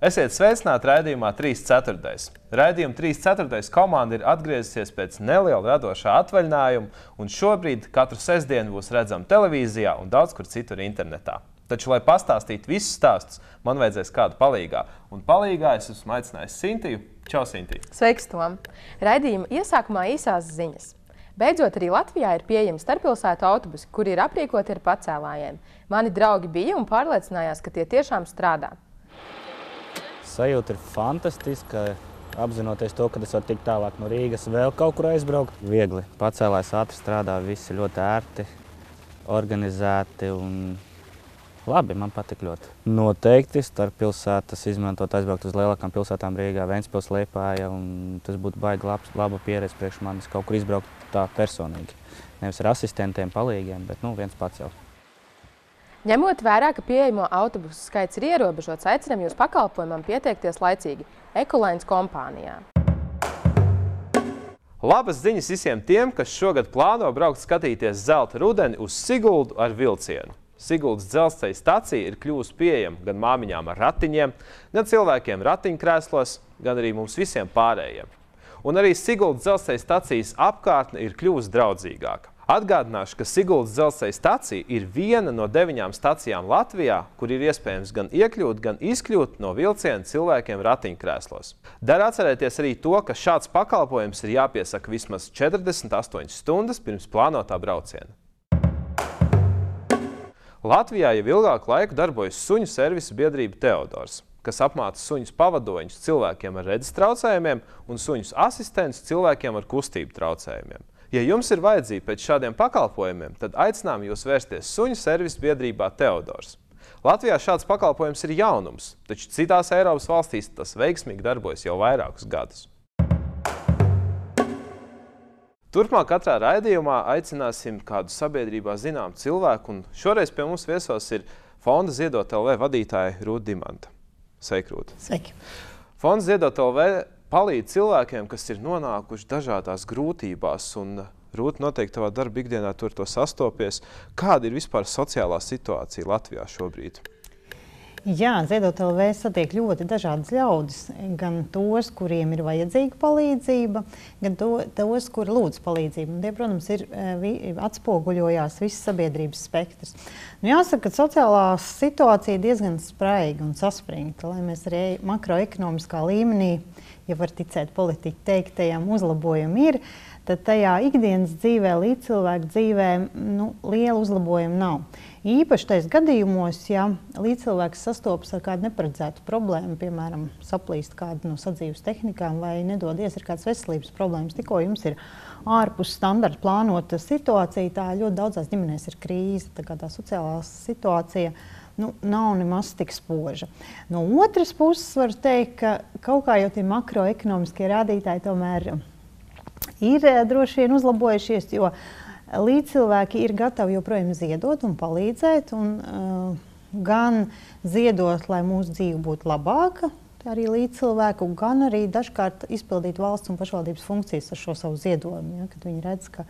Esiet sveicināti raidījumā 3/4. Raidījuma 3/4 komanda ir atgriezusies pēc neliela radošā atvaļinājuma, un šobrīd katru sestdienu būs redzama televīzijā un daudz kur citur internetā. Taču, lai pastāstītu visus stāstus, man vajadzēs kādu palīgā. Un palīgā es esmu aicinājis Sintiju. Čau, Sintija! Sveiks, Tom! Raidījuma iesākumā īsās ziņas. Beidzot, arī Latvijā ir pieejami starppilsētu autobusi, kuri ir aprīkoti ar pacēlājiem. Mani draugi bija un pārliecinājās, ka tie tiešām strādā. Sajūta ir fantastiska, apzinoties to, ka es varu tikt tālāk no Rīgas vēl kaut kur aizbraukt. Viegli. Pacēlājs ātri strādā, visi ļoti ērti, organizēti un labi, man patīk ļoti. Noteikti starppilsētas izmantot aizbraukt uz lielākām pilsētām Rīgā, Ventspils, Liepāja, un tas būtu baigi laba pieredze priekš manis kaut kur izbraukt tā personīgi. Nevis ar asistentiem, palīgiem, bet viens pats jau. Ņemot vērā, ka pieejamo autobusu skaits ir ierobežots, aicinām jūs pakalpojumam pieteikties laicīgi Ekolines kompānijā. Labas ziņas visiem tiem, kas šogad plāno braukt skatīties zelta rudeni uz Siguldu ar vilcienu. Siguldas dzelzceļa stacija ir kļuvusi pieejama gan māmiņām ar ratiņiem, gan cilvēkiem ratiņkrēslos, gan arī mums visiem pārējiem. Un arī Siguldas dzelzceļa stacijas apkārtne ir kļuvusi draudzīgāka. Atgādināšu, ka Siguldas dzelzceļa stacija ir viena no 9 stacijām Latvijā, kur ir iespējams gan iekļūt, gan izkļūt no vilciena cilvēkiem ratiņkrēslos. Der atcerēties arī to, ka šāds pakalpojums ir jāpiesaka vismaz 48 stundas pirms plānotā brauciena. Latvijā jau ilgāku laiku darbojas suņu servisa biedrība Teodors, kas apmāca suņus pavadoņus cilvēkiem ar redzes traucējumiem un suņus asistentus cilvēkiem ar kustību traucējumiem. Ja jums ir vajadzība pēc šādiem pakalpojumiem, tad aicinām jūs vērsties suņu servisa biedrībā Teodors. Latvijā šāds pakalpojums ir jaunums, taču citās Eiropas valstīs tas veiksmīgi darbojas jau vairākus gadus. Turpmāk katrā raidījumā aicināsim kādu sabiedrībā zināmu cilvēku, un šoreiz pie mums viesos ir Fonda Ziedot LV vadītāja Rūta Dimanta. Sveiki, Rūta! Sveiki! Fonda Ziedot LV palīdz cilvēkiem, kas ir nonākuši dažādās grūtībās, un Rūta noteikti tavā darba ikdienā tur to sastopies. Kāda ir vispār sociālā situācija Latvijā šobrīd? Jā, Ziedot LV satiek ļoti dažādas ļaudis, gan tos, kuriem ir vajadzīga palīdzība, gan tos, kuri lūdz palīdzību. Un tie, protams, atspoguļojās viss sabiedrības spektrs. Jāsaka, ka sociālā situācija ir diezgan spraiga un saspringta, lai mēs arī makroekonomiskā līmenī, ja var ticēt politiķu teiktajam, uzlabojumi ir, tad tajā ikdienas dzīvē, līdzcilvēku dzīvē, liela uzlabojuma nav. Īpaši tais gadījumos, ja līdzcilvēks sastopas ar kādu neparedzētu problēmu, piemēram, saplīst kādu no sadzīves tehnikām vai nedodies ir kādas veselības problēmas, tikko jums ir ārpus standarta plānota situācija, tā ļoti daudzās ģimenēs ir krīze, tā sociālā situācija nav nemaz tik spoža. No otras puses var teikt, ka kaut kā jau tie makroekonomiskie rādītāji tomēr ir droši vien uzlabojušies, jo līdzcilvēki ir gatavi joprojām ziedot un palīdzēt, un gan ziedot, lai mūsu dzīve būtu labāka, arī līdzcilvēku, gan arī dažkārt izpildīt valsts un pašvaldības funkcijas ar šo savu ziedojumu, kad viņi redz, ka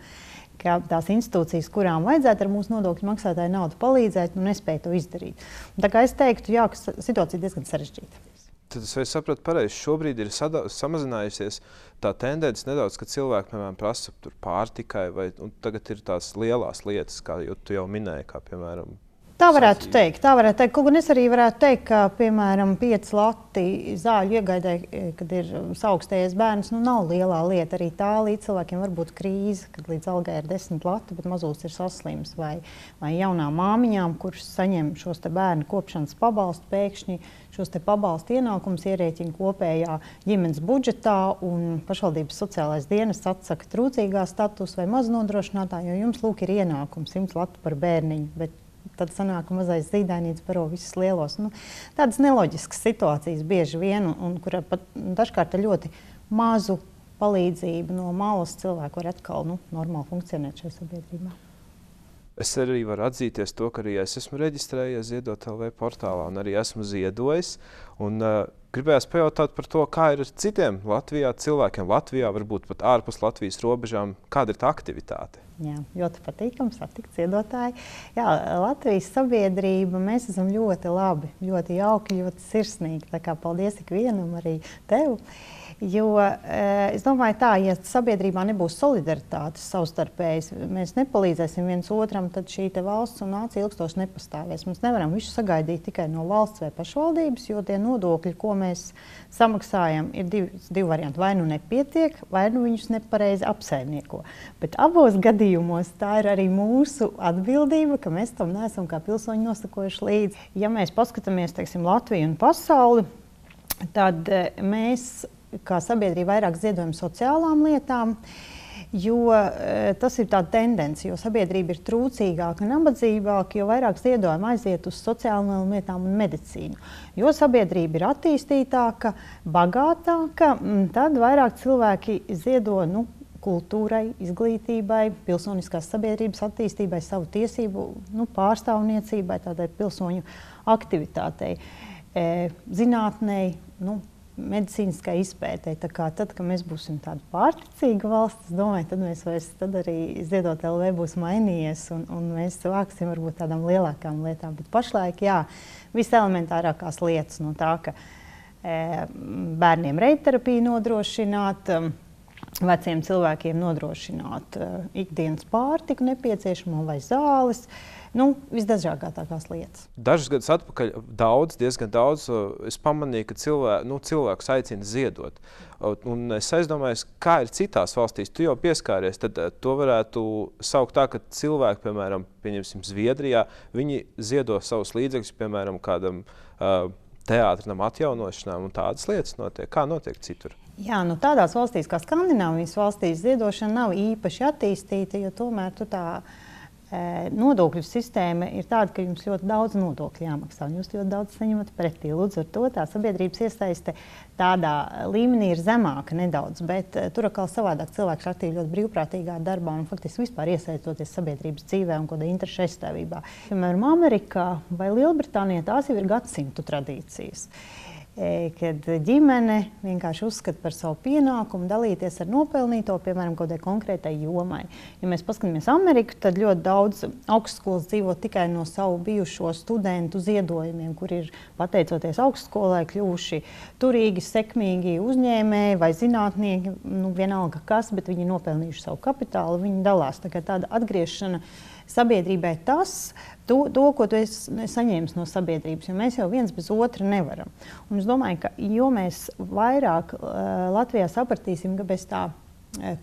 tās institūcijas, kurām vajadzētu ar mūsu nodokļu maksātāju naudu palīdzēt, nespēja to izdarīt. Un tā kā es teiktu, jā, ka situācija ir diezgan sarežģīta. Tad es sapratu pareizi, šobrīd ir samazinājusies tā tendence nedaudz, ka cilvēki, piemēram, prasa pārtikai, un tagad ir tās lielās lietas, kā tu jau minēji, kā, piemēram, Tā varētu teikt. Kaut gan es arī varētu teikt, ka, piemēram, 5 lati zāļu iegaidē, kad ir saaugstējies bērns, nav lielā lieta. Arī tā līdz cilvēkiem var būt krīze, kad līdz algai ir 10 lati, bet mazūs ir saslims. Vai jaunām māmiņām, kuras saņem šos te bērnu kopšanas pabalstu, pēkšņi šos te pabalstu ienākumus ierēķina kopējā ģimenes budžetā, un pašvaldības sociālais dienests atsaka trūcīgā status vai maznodrošinātā, jo jums, lūk, ir ienākums 100 lati par bērniņu, bet tad sanāk, ka mazais zīdainīts baro visus lielos. Tādas neloģiskas situācijas bieži vien, un kur pat dažkārt ar ļoti mazu palīdzību no malas cilvēku var atkal normāli funkcionēt šajā sabiedrībā. Es arī varu atzīties to, ka arī es esmu reģistrējies Ziedot LV portālā un arī esmu ziedojis. Un gribējās pajautāt par to, kā ir ar citiem Latvijā cilvēkiem, Latvijā, varbūt pat ārpus Latvijas robežām, kāda ir tā aktivitāte? Jā, ļoti patīkami satikt ziedotāji. Jā, Latvijas sabiedrība, mēs esam ļoti labi, ļoti jauki, ļoti sirsnīgi. Tā kā paldies ikvienam, arī tev. Jo es domāju tā, ja sabiedrībā nebūs solidaritātes savstarpējas, mēs nepalīdzēsim viens otram, tad šī te valsts un nācija ilgstoši nepastāvēs. Mēs nevaram visu sagaidīt tikai no valsts vai pašvaldības, jo tie nodokļi, ko mēs samaksājam, ir divi varianti. Vai nu nepietiek, vai nu viņus nepareizi apsaimnieko. Bet abos gadījumos tā ir arī mūsu atbildība, ka mēs tam neesam kā pilsoņi nosakojuši līdzi. Ja mēs paskatāmies, teiksim, Latviju un pasauli, tad mēs kā sabiedrība vairāk ziedojam sociālām lietām, jo tas ir tāda tendence, jo sabiedrība ir trūcīgāka, nabadzīgāka, jo vairāk ziedojumi aiziet uz sociālām lietām un medicīnu. Jo sabiedrība ir attīstītāka, bagātāka, tad vairāk cilvēki ziedo kultūrai, izglītībai, pilsoniskās sabiedrības attīstībai, savu tiesību pārstāvniecībai, tādai pilsoņu aktivitātei, zinātnei, medicīniskai izpētei. Tā kā tad, kad mēs būsim tāda pārticīga valsts, es domāju, tad arī Ziedot LV būs mainījies un mēs vāksim varbūt tādām lielākām lietām. Bet pašlaik, jā, viselementārākās lietas no tā, ka bērniem reitterapiju nodrošināt, veciem cilvēkiem nodrošināt ikdienas pārtiku nepieciešamo vai zāles, visdažādākās lietas. Dažus gadus atpakaļ diezgan daudz, es pamanīju, ka cilvēkus aicina ziedot. Un es aizdomājos, kā ir citās valstīs, tu jau pieskāries, tad to varētu saukt tā, ka cilvēki, piemēram, pieņemsim Zviedrijā, viņi ziedo savus līdzekļus, piemēram, kādam teātrinam atjaunošanām un tādas lietas notiek. Kā notiek citur? Jā, tādās valstīs kā Skandināvijas valstīs ziedošana nav īpaši attīstīta, jo tomēr nodokļu sistēma ir tāda, ka jums ļoti daudz nodokļu jāmaksā, un jūs ļoti daudz saņemat pretī. Līdz ar to tā sabiedrības iesaiste tādā līmenī ir zemāka nedaudz, bet tur atkal savādāk cilvēks ir aktīvi ļoti brīvprātīgā darbā un faktiski vispār iesaistoties sabiedrības dzīvē un kāda interešu aizstāvībā. Piemēram, Amerikā vai Lielbritānijā tās jau ir gadsimtu tradīcijas, kad ģimene vienkārši uzskata par savu pienākumu dalīties ar nopelnīto, piemēram, kādai konkrētai jomai. Ja mēs paskatāmies Ameriku, tad ļoti daudz augstskolas dzīvo tikai no savu bijušo studentu ziedojumiem, kur ir, pateicoties augstskolai, kļuvuši turīgi, sekmīgi uzņēmēji vai zinātnieki, vienalga kas, bet viņi nopelnījuši savu kapitālu, viņi dalās. Tā kā tāda atgriešana sabiedrībai to, ko tu esi saņēmis no sabiedrības, jo mēs jau viens bez otra nevaram. Un es domāju, ka jo mēs vairāk Latvijā sapratīsim, ka bez tā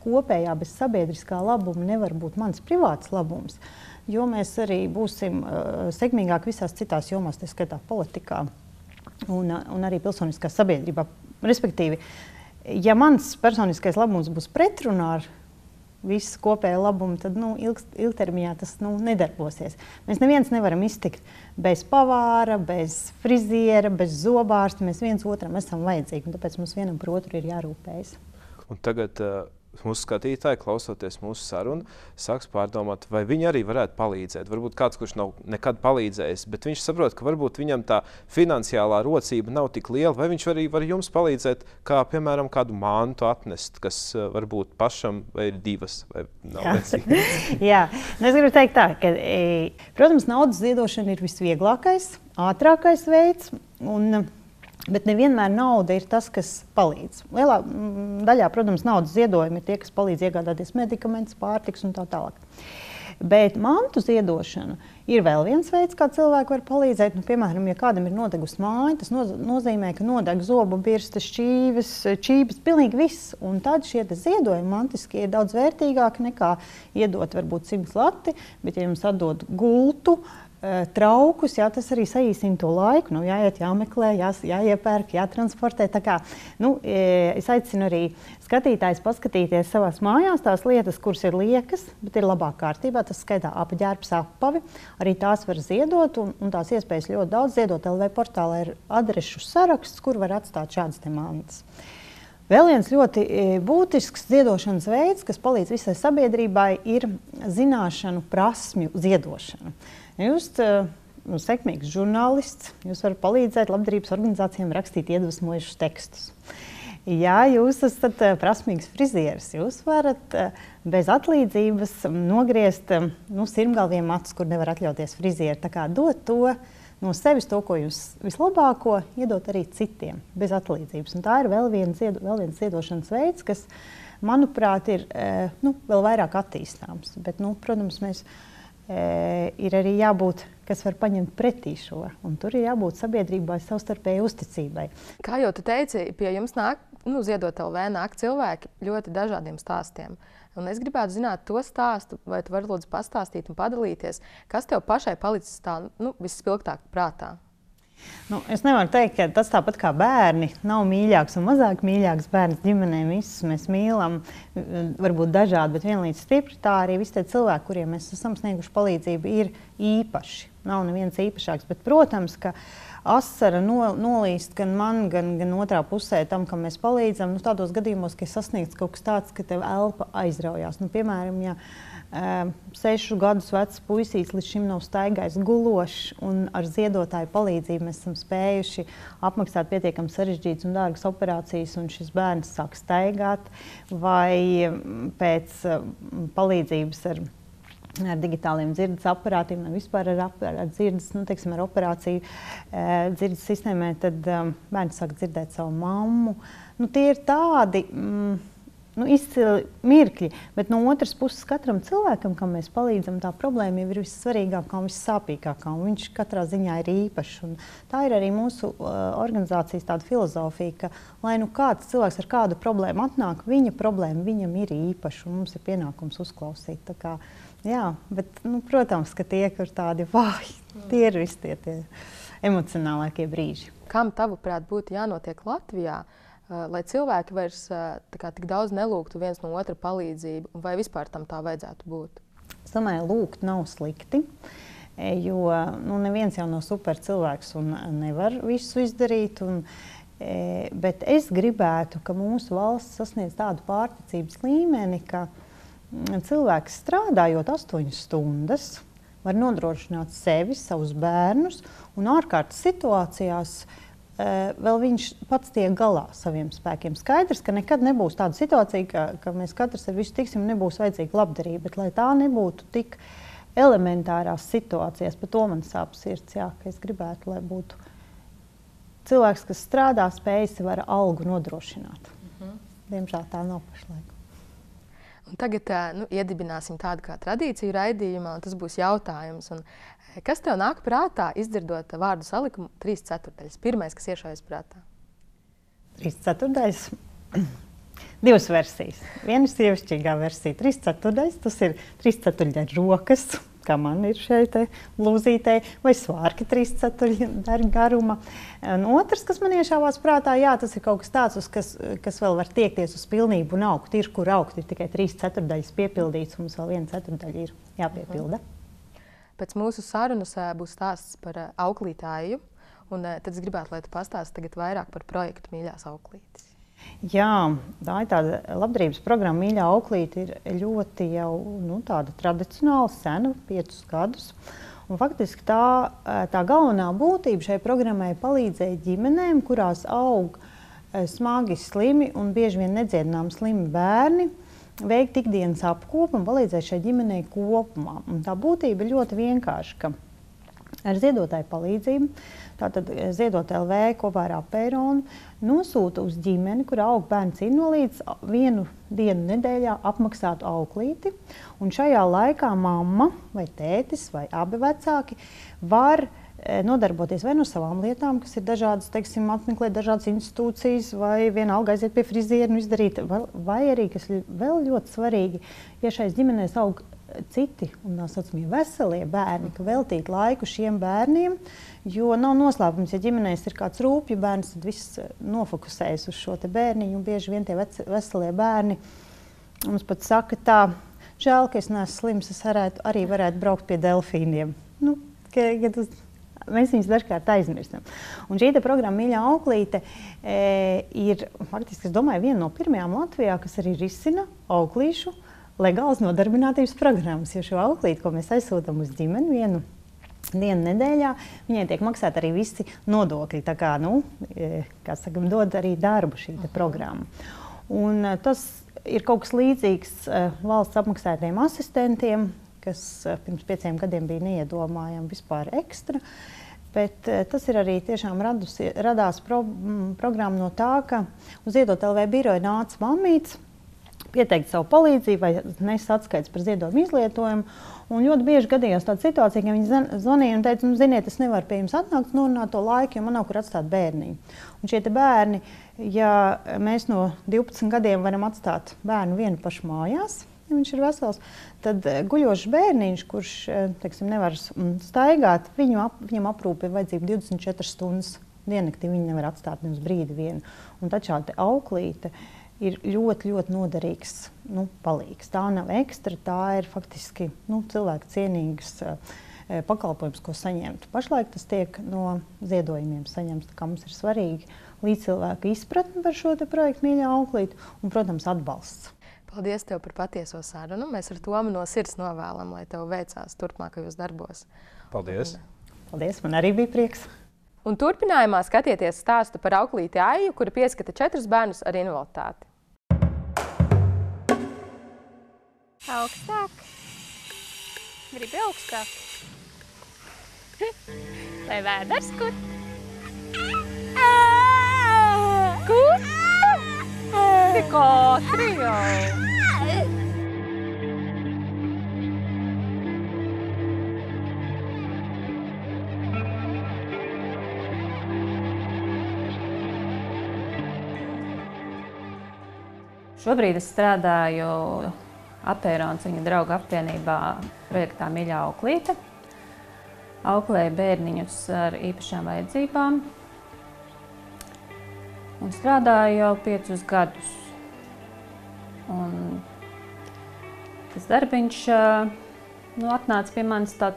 kopējā, bez sabiedriskā labuma nevar būt mans privāts labums, jo mēs arī būsim sekmīgāk visās citās jomās, tā skaitā politikā un arī pilsoniskā sabiedrībā. Respektīvi, ja mans personiskais labums būs pretrunā ar visu kopēju labumu, tad ilgtermiņā tas nedarbosies. Mēs neviens nevaram iztikt bez pavāra, bez friziera, bez zobārsta. Mēs viens otram esam vajadzīgi, un tāpēc mums vienam par otru ir jārūpējas. Un tagad mūsu skatītāji, klausoties mūsu sarunu, sāks pārdomāt, vai viņi arī varētu palīdzēt. Varbūt kāds, kurš nav nekad palīdzējis, bet viņš saprot, ka varbūt viņam tā finansiālā rocība nav tik liela, vai viņš arī var jums palīdzēt, kā, piemēram, kādu mantu atnest, kas varbūt pašam vai ir divas, vai nav vecīgi. Jā, es gribu teikt tā, ka, protams, naudas ziedošana ir visvieglākais, ātrākais veids, bet nevienmēr nauda ir tas, kas palīdz. Lielā daļā, protams, naudas ziedojumi ir tie, kas palīdz iegādāties medikamentus, pārtiks un tā tālāk. Bet mantu ziedošana ir vēl viens veids, kā cilvēki var palīdzēt. Piemēram, ja kādam ir nodegusi māja, tas nozīmē, ka nodeg zobu birstes, čības, pilnīgi viss. Un tad šie ziedojumi mantiski ir daudz vērtīgāki nekā iedot varbūt 100 lati, bet ja jums atdod gultu, traukus, tas arī saīsina to laiku. Jāiet, jāmeklē, jāiepērk, jātransportē. Tā kā, es aicinu arī skatītājus paskatīties savās mājās tās lietas, kuras ir liekas, bet ir labā kārtībā. Tas skaitā apģērbs, apavi. Arī tās var ziedot, un tās iespējas ļoti daudz. Ziedot LV portālā ir adrešu saraksts, kur var atstāt šādas te mantas. Vēl viens ļoti būtisks ziedošanas veids, kas palīdz visai sabiedrībai, ir zināšanu prasmju ziedošana. Jūs sekmīgs žurnālists, jūs varat palīdzēt labdarības organizācijām rakstīt iedvesmojušus tekstus. Ja jūs esat prasmīgs frizieris, jūs varat bez atlīdzības nogriezt sirmgalviem acis, kur nevar atļauties frizieri. Tā kā dot to no sevis, to, ko jūs vislabāko, iedot arī citiem bez atlīdzības. Un tā ir vēl viens ziedošanas veids, kas, manuprāt, ir vēl vairāk attīstāms. Bet, protams, ir arī jābūt, kas var paņemt pretī šo. Un tur ir jābūt sabiedrībai savstarpēji uzticībai. Kā jau tu teici, pie jums nāk, Ziedot LV nāk cilvēki ļoti dažādiem stāstiem. Un es gribētu zināt to stāstu, vai tu vari lūdzu pastāstīt un padalīties, kas tev pašai palicis tā visspilgtāk prātā? Es nevaru teikt, ka tas tāpat kā bērni nav mīļāks un mazāk mīļāks bērns ģimenēm. Visus mēs mīlam, varbūt dažādi, bet vienlīdz stipri. Tā arī visi tie cilvēki, kuriem mēs esam snieguši palīdzību, ir īpaši. Nav neviens īpašāks, bet, protams, ka asara nolīst gan man, gan otrā pusē tam, kam mēs palīdzam. Tādos gadījumos, ka ir sasniegts kaut kas tāds, ka tev elpa aizraujās. Piemēram, ja 6 gadus vecs puisīts līdz šim nav staigājis gulošs, un ar ziedotāju palīdzību mēs esam spējuši apmaksāt pietiekami sarežģītas un dārgas operācijas, un šis bērns sāk staigāt, vai pēc palīdzības ar digitāliem dzirdes aparātiem, vai vispār ar dzirdes, ar operāciju dzirdes sistēmai, tad bērns sāk dzirdēt savu mammu. Tie ir tādi izcili mirkļi, bet no otras puses katram cilvēkam, kam mēs palīdzam, tā problēma jau ir vissvarīgākā un vissāpīgākā, un viņš katrā ziņā ir īpašs. Un tā ir arī mūsu organizācijas tāda filozofija, ka lai kāds cilvēks ar kādu problēmu atnāk, viņa problēma viņam ir īpaša, un mums ir pienākums uzklausīt. Tā kā, jā, bet, protams, ka tie, kur tādi vāji, tie ir visi tie emocionālākie brīži. Kam tavuprāt būtu jānotiek Latvijā, lai cilvēki vairs tik daudz nelūgtu viens no otra palīdzību, vai vispār tam tā vajadzētu būt? Es domāju, lūgt nav slikti, jo neviens jau nav super cilvēks un nevar visu izdarīt. Bet es gribētu, ka mūsu valsts sasniedz tādu pārticības līmeni, ka cilvēks strādājot 8 stundas var nodrošināt sevi, savus bērnus, un ārkārtas situācijās vēl viņš pats tiek galā saviem spēkiem. Skaidrs, ka nekad nebūs tāda situācija, ka mēs katrs ar visu tiksim, nebūs vajadzīga labdarība, bet lai tā nebūtu tik elementārās situācijās, par to man sāp sirds, jā, ka es gribētu, lai būtu cilvēks, kas strādā, spējas var algu nodrošināt. Diemžēl tā nav pašlaik. Un tagad iedibināsim tādu kā tradīciju raidījumā, un tas būs jautājums. Un, kas tev nāk prātā, izdzirdot vārdu salikumu 3/4? Pirmais, kas iešaujas prātā? 3/4? Divas versijas. Viena ir sievišķīgā versija. 3/4, tas ir 3/4 rokas, kā man ir šeit blūzītē, vai svārki 3/4 garuma. Un otrs, kas man iešāvās prātā, jā, tas ir kaut kas tāds, kas vēl var tiekties uz pilnību un augt. Ir, kur augt, ir tikai 3/4 piepildīts, un mums vēl 1/4 ir jāpiepilda. Pēc mūsu sarunas būs stāsts par auklītāju, un tad es gribētu, lai tu pastāsti tagad vairāk par projektu Mīļās auklītes. Jā, tā ir tāda labdarības programma Mīļā auklīte, ir ļoti jau tāda tradicionāla, sena, 5 gadus. Un faktiski tā galvenā būtība šai programmai palīdzēja ģimenēm, kurās aug smagi slimi un bieži vien nedziedināmi slimi bērni, veikt ikdienas apkopu un palīdzēt šai ģimenei kopumā. Un tā būtība ir ļoti vienkārša, ka ar ziedotāju palīdzību, tātad Ziedot LV kopā ar Apeironu, nosūta uz ģimeni, kur aug bērns invalīds, 1 dienu nedēļā apmaksātu auklīti. Un šajā laikā mamma vai tētis vai abi vecāki var nodarboties vai no savām lietām, kas ir dažādas, teiksim, apmeklēt dažādas institūcijas, vai vienalga aiziet pie friziera un izdarīt, vai arī, kas vēl ļoti svarīgi, ja šais ģimenēs aug citi un tā saucamie veselie bērni, ka veltīt laiku šiem bērniem, jo nav noslēpums, ja ģimenēs ir kāds rūpju bērns, tad viss nofokusējas uz šo te bērniņu, un bieži vien tie veselie bērni mums pat saka tā, žēl, ka es neesmu slims, es arī varētu braukt pie delfīniem. Mēs viņus dažkārt aizmirstam. Un šī programma Mīļā auklīte ir, faktiski, es domāju, viena no pirmajām Latvijā, kas arī risina auklīšu legālas nodarbinātības programmas, jo šo auklīti, ko mēs aizsūtam uz ģimeni, vienu dienu nedēļā, viņai tiek maksāt arī visi nodokļi. Tā kā, kā sakam, dod arī darbu šī programma. Un tas ir kaut kas līdzīgs valsts apmaksātiem asistentiem, kas pirms 5 gadiem bija neiedomājami vispār ekstra. Bet tas ir arī tiešām radās programma no tā, ka uz Ziedot LV biroju nāca mammītes, pieteikt savu palīdzību vai nes atskaits par ziedojumu izlietojumu. Un ļoti bieži gadījās tāda situācija, ka viņi zvanīja un teica, ziniet, es nevaru pie jums atnākt, norunāt to laiku, jo man nav kur atstāt bērniņu. Un šie te bērni, ja mēs no 12 gadiem varam atstāt bērnu vienu pašu mājās, ja viņš ir vesels, tad guļošs bērniņš, kurš, teiksim, nevar staigāt, viņam aprūpe ir vajadzība 24 stundas diennaktī, viņi nevar atstāt nemaz brīdi vienu. Un tad šāda auklīte ir ļoti, ļoti noderīgs palīgs. Tā nav ekstra, tā ir faktiski cilvēku cienīgs pakalpojums, ko saņemt. Pašlaik tas tiek no ziedojumiem saņemts, tā kā mums ir svarīgi līdzcilvēku izpratni par šo te projektu Mīļā auklīte un, protams, atbalsts. Paldies tev par patieso sarunu. Mēs ar Tomu no sirds novēlam, lai tev veicās turpmākajos darbos. Paldies! Paldies, man arī bija prieks! Un turpinājumā skatieties stāstu par auklīti Aiju, kura pieskata 4 bērnus ar invaliditāti. Augstāk. Gribi augstāk? Lai vēders kur? Kur? Tik ātri jau. Šobrīd es strādāju Apērons viņa draugu apvienībā projektā Mīļā auklīte. Auklēju bērniņus ar īpašām vajadzībām. Un strādāju jau 5 gadus. Un tas darbiņš atnāca pie manis tā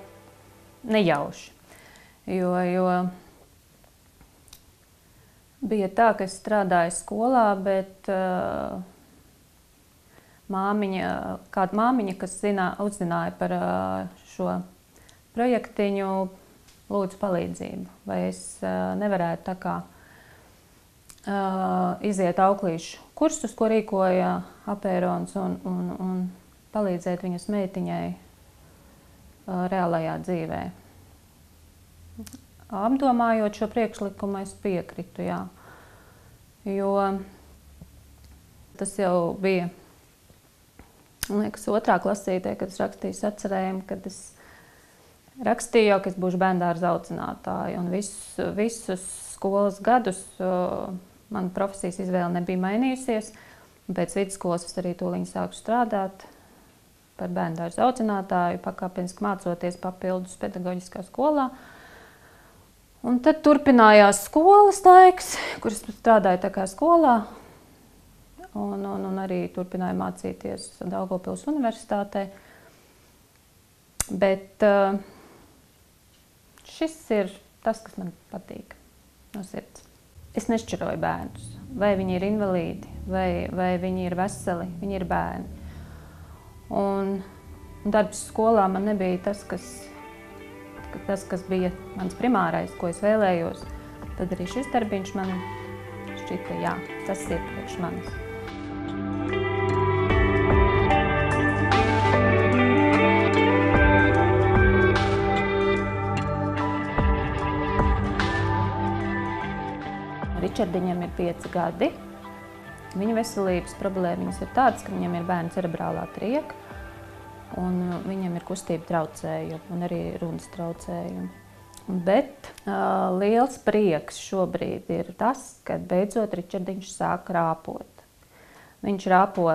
nejauši. Jo bija tā, ka es strādāju skolā, bet kāda māmiņa, kas uzzināja par šo projektiņu, lūdzu palīdzību. Vai es nevarētu tā kā iziet auklīšu kursus, ko rīkoja Apērons, un palīdzēt viņas meitiņai reālajā dzīvē. Apdomājot šo priekšlikumu, es piekritu, jā. Jo tas jau bija, man liekas, 2. klasītē, kad es rakstīju sacerējumu, kad es rakstīju, ka es būšu bērndārza audzinātāja. Un visus skolas gadus mana profesijas izvēle nebija mainījusies. Pēc vidusskolas es arī tūliņ sāku strādāt par bērndārza audzinātāju, pakāpeniski mācoties papildus pedagoģiskā skolā. Un tad turpinājās skolas laiks, kur es strādāju tā kā skolā. Un arī turpināju mācīties Daugavpils universitātē. Bet šis ir tas, kas man patīk no sirds. Es nešķiroju bērnus. Vai viņi ir invalīdi, vai viņi ir veseli, viņi ir bērni. Un darbs skolā man nebija tas, kas bija mans primārais, ko es vēlējos. Tad arī šis darbiņš man šķita, jā, tas ir priekš manis. Ričardiņam ir 5 gadi. Viņa veselības problēmas ir tādas, ka viņam ir bērna cerebrālā trieka, un viņam ir kustība traucējumi un arī runas traucējumi. Bet liels prieks šobrīd ir tas, ka beidzot Ričardiņš sāk rāpot. Viņš rāpo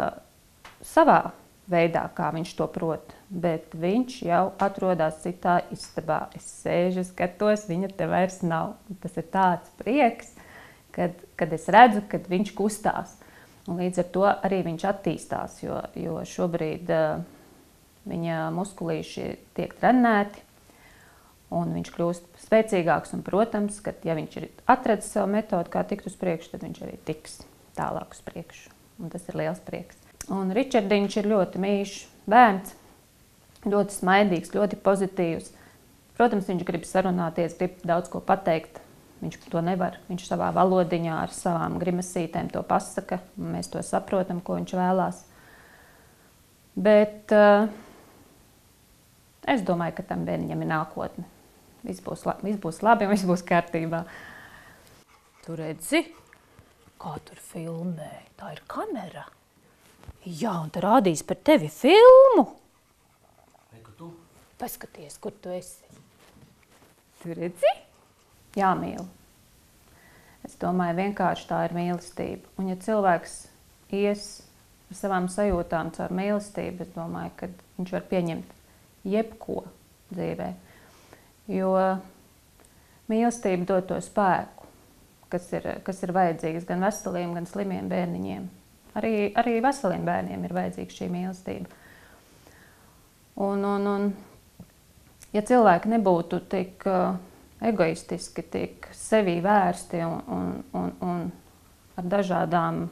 savā veidā, kā viņš to prot, bet viņš jau atrodas citā istabā. Es sēžu, skatos, viņa te vairs nav. Tas ir tāds prieks, kad es redzu, kad viņš kustās. Un līdz ar to arī viņš attīstās, jo šobrīd viņa muskulīši tiek trenēti, un viņš kļūst spēcīgāks. Un, protams, ka ja viņš ir atradis savu metodi, kā tikt uz priekšu, tad viņš arī tiks tālāk uz priekšu. Un tas ir liels prieks. Un Ričardiņš ir ļoti mīļš bērns, ļoti smaidīgs, ļoti pozitīvs. Protams, viņš grib sarunāties, grib daudz ko pateikt. Viņš to nevar. Viņš savā valodiņā ar savām grimasītēm to pasaka. Mēs to saprotam, ko viņš vēlās. Bet es domāju, ka tam bērniņam ir nākotne. Viss būs labi un viss būs kārtībā. Tu redzi, kā tur filmē? Tā ir kamera. Jā, un te rādīs par tevi filmu. Paskaties, kur tu esi. Tu redzi? Jāmīl. Es domāju, vienkārši tā ir mīlestība. Un ja cilvēks ies ar savām sajūtām caur mīlestību, es domāju, ka viņš var pieņemt jebko dzīvē. Jo mīlestība dod to spēku, kas ir vajadzīgs gan veseliem, gan slimiem bērniņiem. Arī veseliem bērniem ir vajadzīga šī mīlestība. Un ja cilvēki nebūtu tik egoistiski, tik sevī vērsti un ar dažādām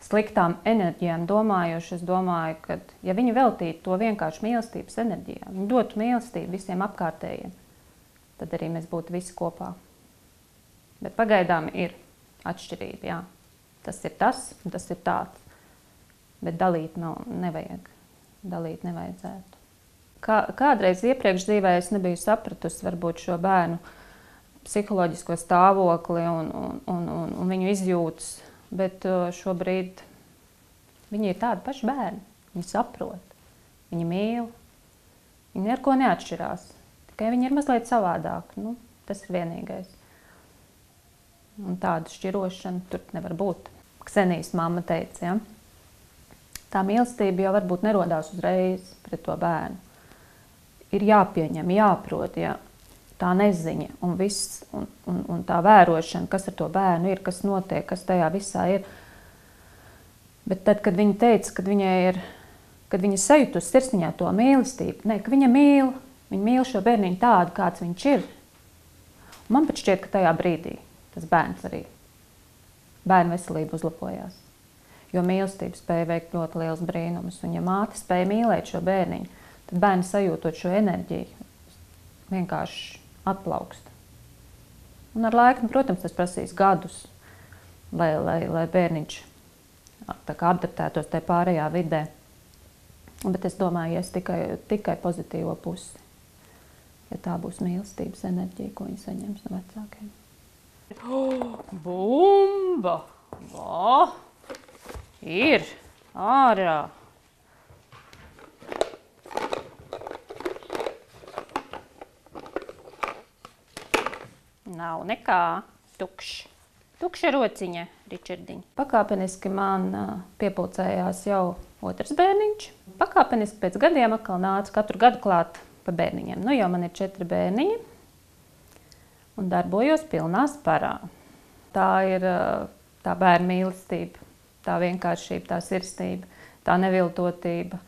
sliktām enerģijām domājuši, es domāju, ka ja viņi veltītu to vienkārši mīlestības enerģijā, viņi dotu mīlestību visiem apkārtējiem, tad arī mēs būtu visi kopā. Bet pagaidām ir atšķirība, jā. Tas ir tas, un tas ir tāds. Bet dalīt nevajag. Dalīt nevajadzētu. Kādreiz iepriekš dzīvē es nebiju sapratusi varbūt šo bērnu psiholoģisko stāvokli un viņu izjūtas, bet šobrīd viņi ir tādi paši bērni. Viņi saprot, viņi mīl, viņi neko neatšķirās. Tikai viņi ir mazliet savādāk. Tas ir vienīgais. Un tādu šķirošanu tur nevar būt. Ksenijas mamma teica, ja? Tā mīlestība jau varbūt nerodās uzreiz pret to bērnu. Ir jāpieņem, jāprot, ja, tā neziņa un viss, un tā vērošana, kas ar to bērnu ir, kas notiek, kas tajā visā ir. Bet tad, kad viņa teica, kad viņa sajutusi sirsniņā to mīlestību, ka viņa mīl šo bērniņu tādu, kāds viņš ir. Un man pat šķiet, ka tajā brīdī tas bērns arī, bērnu veselība uzlabojās. Jo mīlestība spēja veikt ļoti liels brīnumus. Un ja māte spēja mīlēt šo bērniņu, tad bērni sajūtot šo enerģiju, vienkārši atplaukst. Un ar laiku, protams, tas prasīs gadus, lai bērniņš tā kā adaptētos tajā pārējā vidē. Bet es domāju, es tikai pozitīvo pusi. Ja tā būs mīlestības enerģija, ko viņi saņems no vecākiem. Bumba! Vā! Ir ārā! Nav nekā. Tukšs. Tukša rociņa, Ričardiņ. Pakāpeniski man piepulcējās jau otrs bērniņš. Pakāpeniski pēc gadiem atkal nāca katru gadu klāt pa bērniņiem. Jau man ir 4 bērniņi un darbojos pilnā sparā. Tā ir tā bērnu mīlestība, tā vienkāršība, tā sirsnība, tā neviltotība.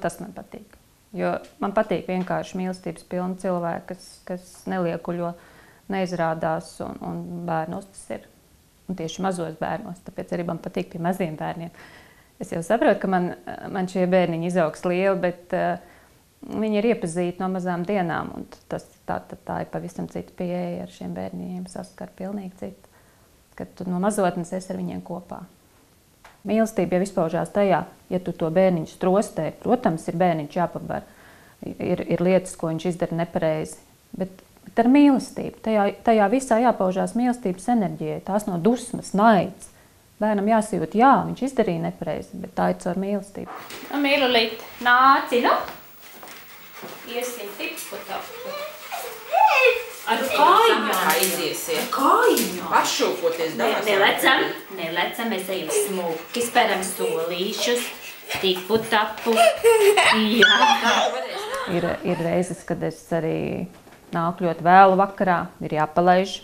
Tas man patīk. Jo man patīk vienkārši mīlestības pilni cilvēki, kas neliekuļo, neizrādās, un bērnos tas ir. Un tieši mazos bērnos, tāpēc arī man patīk pie maziem bērniem. Es jau saprotu, ka man šie bērniņi izaugs lieli, bet viņi ir iepazīti no mazām dienām, un tā ir pavisam cita pieeja ar šiem bērniem, saskar pilnīgi citu. Kad no mazotnes es ar viņiem kopā. Mīlestība jau izpaužās tajā, ja tu to bērniņu strostē. Protams, ir bērniņš jāpabar, ir lietas, ko viņš izdara nepareizi, bet ar mīlestību. Tajā visā jāpaužās mīlestības enerģijai. Tās nav dusmas, naids. Bērnam jāsajūt, jā, viņš izdarīja nepareizi, bet tā ir caur mīlestību. Mīlulīt, nāci, Iesim tipu tapu. Ar kājām. Aiziesiet. Kājām. Pašūkoties dabas. Nelecam, mēs ejam smuki, speram solīšus, tipu tapu. Jā. Ir reizes, kad es arī nāku ļoti vēlu vakarā, ir jāpalaiž.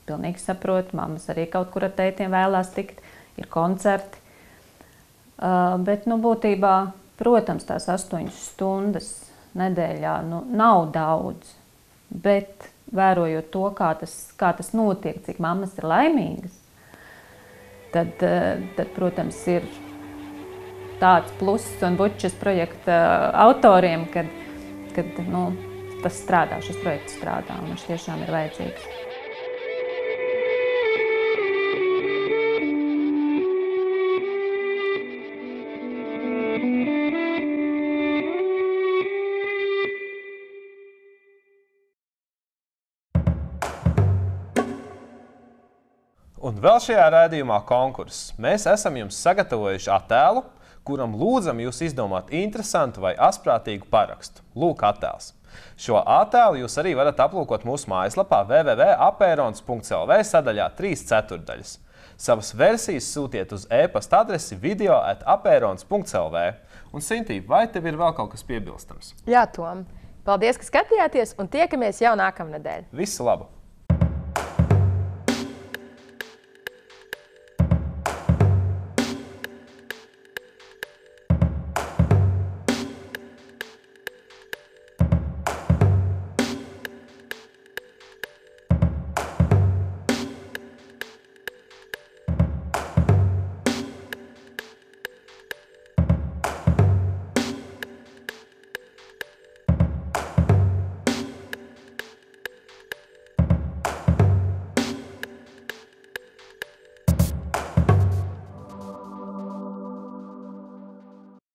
Pilnīgi saprotu, mammas arī kaut kur ar tētiem vēlās tikt, ir koncerti. Bet, būtībā, protams, tās 8 stundas nedēļā nav daudz, bet vērojot to, kā tas notiek, cik mammas ir laimīgas, tad protams, tāds pluss un bučas projekta autoriem, kad tas strādā, šis projekts strādā, un viņš tiešām ir vajadzīgs. Un vēl šajā raidījumā konkurss. Mēs esam jums sagatavojuši attēlu, kuram lūdzam jūs izdomāt interesantu vai asprātīgu parakstu. Lūk attēls. Šo attēlu jūs arī varat aplūkot mūsu mājaslapā www.apērons.lv sadaļā 3/4. Savas versijas sūtiet uz e-pasta adresi video@apērons.lv. Un Sintī, vai tev ir vēl kaut kas piebilstams? Jā, Tom. Paldies, ka skatījāties un tiekamies jau nākamnedēļ. Visu labu!